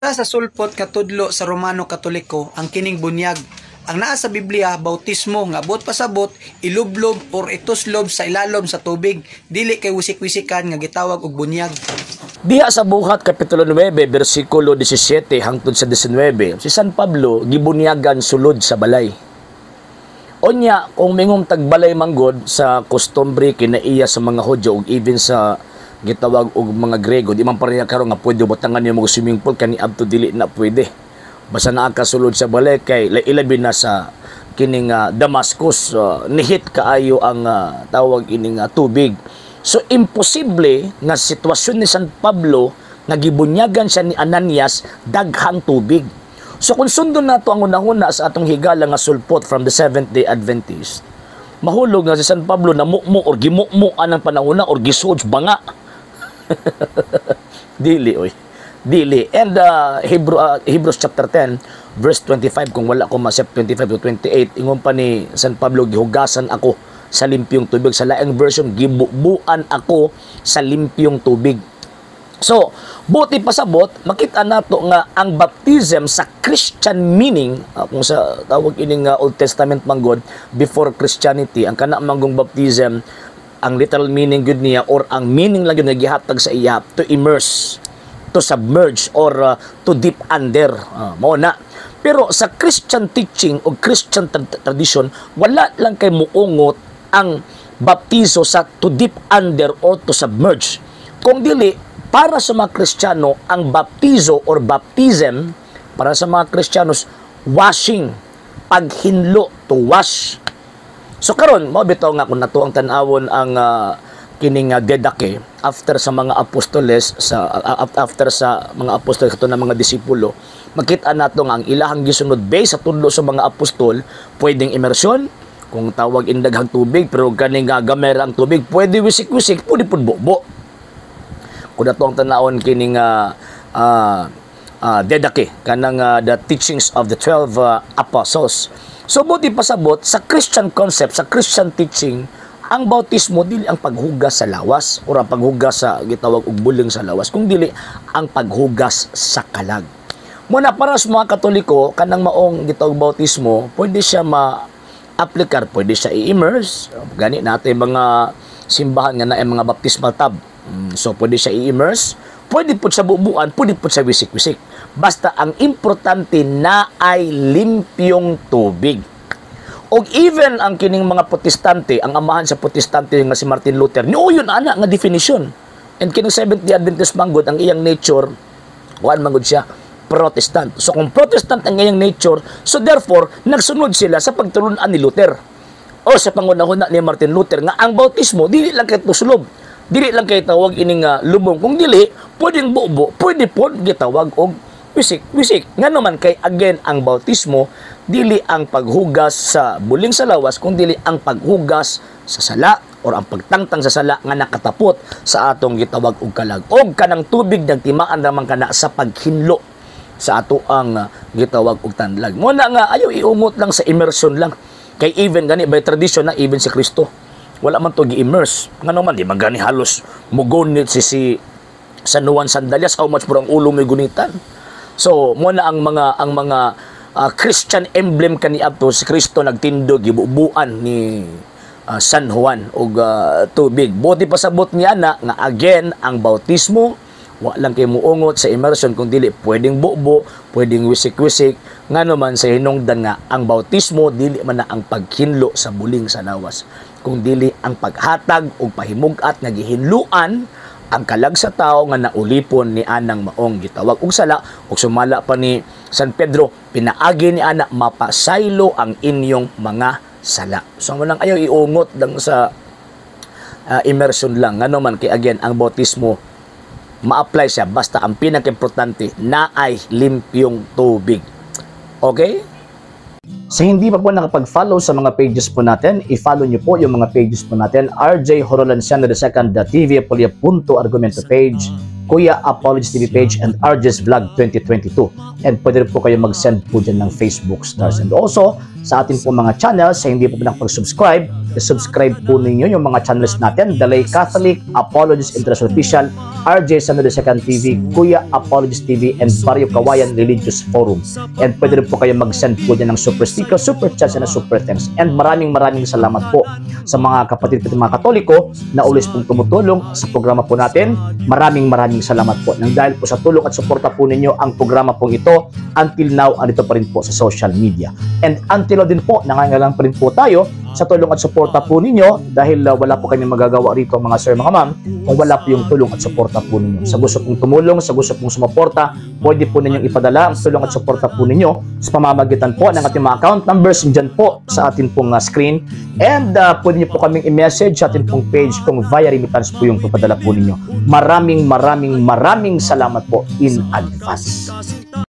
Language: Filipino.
Sa sulpot katudlo sa Romano Katoliko ang kining bunyag. Ang naa sa Biblia, bautismo nga bot pasabot, ilublob or ituslob sa ilalom sa tubig, dili kay wisik-wisikan nga gitawag og bunyag. Diha sa Buhat Kapitulo 9, versikulo 17 hangtod sa 19, si San Pablo gibunyagan sulod sa balay. Onya, kung mingong tagbalay manggod sa kostumbre kinaiya sa mga Hudyo ug even sa gitawag og mga Grego, di man pareha karon nga pwede butangan niyo mga swimming pool kani adto dili na pwede. Basta naa ka sulod sa balay kay ilabi na sa kining Damascus, nihit kaayo ang tawag ining tubig. So imposible nga sitwasyon ni San Pablo nga gibunyagan siya ni Ananias daghang tubig. So kung sundon nato ang una-una sa atong higala nga sulpot from the Seventh-day Adventist, mahulog nga si San Pablo na mukmo or gimukmuan ang panahon or gisuod banga. Dili oy. Dili. And Hebrews chapter 10 verse 25, kung wala ko masep 25 to 28, ingon pa ni San Pablo, gihugasan ako sa limpyong tubig. Sa laing version, gibubuan ako sa limpyong tubig. So, buti pasabot, makita nato nga ang baptism sa Christian meaning, kung sa tawag ining Old Testament manggod, before Christianity, ang kana manggong baptism, ang literal meaning gud niya or ang meaning lang yun nga gihatag sa iya, to immerse, to submerge, or to dip under. Mao na. Pero sa Christian teaching o Christian tradition, wala lang kay muungot ang baptizo sa to dip under or to submerge. Kung dili, para sa mga Kristiyano, ang baptizo or baptism, para sa mga Kristiyanos, washing, paghinlo, to wash. So karon, mo bitaw nga kung nato ang tan-awon ang kining dedake after sa mga apostoles, after sa mga apostol kato na mga disipulo, makita nato nga ang ilahang gisunod based sa tudlo sa mga apostol, pwedeng immersion, kung tawag indaghang tubig, pero kaning gamera ang tubig, pwede wisik-wisik, pwede pud bobo. Kung nato ang tan-awon kining dedake kanang the teachings of the 12 apostles. So buti pasabot sa Christian concept, sa Christian teaching, ang bautismo dili ang paghugas sa lawas o ang paghugas sa gitawag og buling sa lawas, kung dili ang paghugas sa kalag. Muna para sa mga Katoliko, kanang maong gitawag bautismo, pwede siya ma-aplikar, pwede siya i-immerse. Gani natin mga simbahan nga na mga baptismal tub. So pwede siya i-immerse, pwede po sa bubuan, pwede po sa wisik-wisik. Basta ang importante na ay limpyong tubig. O even ang kining mga protestante, ang amahan sa protestante nga si Martin Luther, niyo yun ana nga definition. And kining Seventh-day Adventist manggod, ang iyang nature, kuan manggod siya, Protestant. So kung Protestant ang iyang nature, so therefore, nagsunod sila sa pagtulunan ni Luther. O sa pangunahuna ni Martin Luther, nga ang bautismo, dili lang kay tusulob. Dili lang kay tawag ining lubong. Kung dili, pwedeng bubo, pwede po gitawag og wisik-wisik. Nga naman kay again ang bautismo, dili ang paghugas sa buling sa lawas, kung dili ang paghugas sa sala or ang pagtangtang sa sala nga nakatapot sa atong gitawag og kalag. Og kanang tubig nagtimaan naman kana sa paghinlo sa ato ang gitawag og tanlag. Muna nga ayo iumot lang sa immersion lang. Kay even gani by tradition na even si Kristo, wala man to gi-immerse. Nga naman di man gani halos mugunit si San Juan Sandalias, how much mo ang ulo may gunitan. So muna ang mga Christian emblem kaniadto si Kristo nagtindog gibubuan ni San Juan og tubig. Buti pasabot niya na nga again ang bautismo wa lang kay muungot sa immersion, kung dili pwedeng bubo, pwedeng wisik-wisik. Nga naman sa hinungdan nga ang bautismo dili man na ang paghinlo sa buling sa lawas, kung dili ang paghatag og pahimugat nga gihinluan ang kalag sa tao nga naulipon ni anang maong gitawag og sala. Ug sumala pa ni San Pedro, pinaagi ni ana mapasaylo ang inyong mga sala. So manang ayaw iungot lang sa immersion lang. Nga naman kay again ang bautismo ma-apply siya basta ang pinaka-importante na ay limpyong tubig. Okay? Sa hindi pa po nakapag-follow sa mga pages po natin, i-follow nyo po yung mga pages po natin. RJ Horolanciano II, The TV Apolia Punto Argumento page, Kuya Apologist TV page, and RJ's Vlog 2022. And pwede rin po kayo mag-send po dyan ng Facebook stars. And also, sa ating po mga channels, sa hindi po nakapag-subscribe, i-subscribe po ninyo yung mga channels natin, The Lay Catholic, Apologist International Official, RJ Sano de Second TV, Kuya Apologist TV, and Barrio Kawayan Religious Forum. And pwede rin po kayo mag-send po dyan ng super sticker, super chats, and super thanks. And maraming salamat po sa mga kapatid at mga Katoliko na always pong tumutulong sa programa po natin. Maraming salamat po. Nang dahil po sa tulong at suporta po ninyo, ang programa pong ito until now andito pa rin po sa social media. And until now din po, nangangailangan pa rin po tayo sa tulong at suporta po ninyo dahil wala po kami magagawa rito mga sir, mga ma'am, kung wala po yung tulong at suporta po ninyo. Sa gusto pong tumulong, sa gusto pong sumuporta, pwede po ninyong ipadala ang tulong at suporta po ninyo sa pamamagitan po ng ating mga account numbers dyan po sa ating pong screen. And pwede nyo po kaming i-message sa ating pong page kung via remittance po yung papadala po ninyo. Maraming salamat po in advance.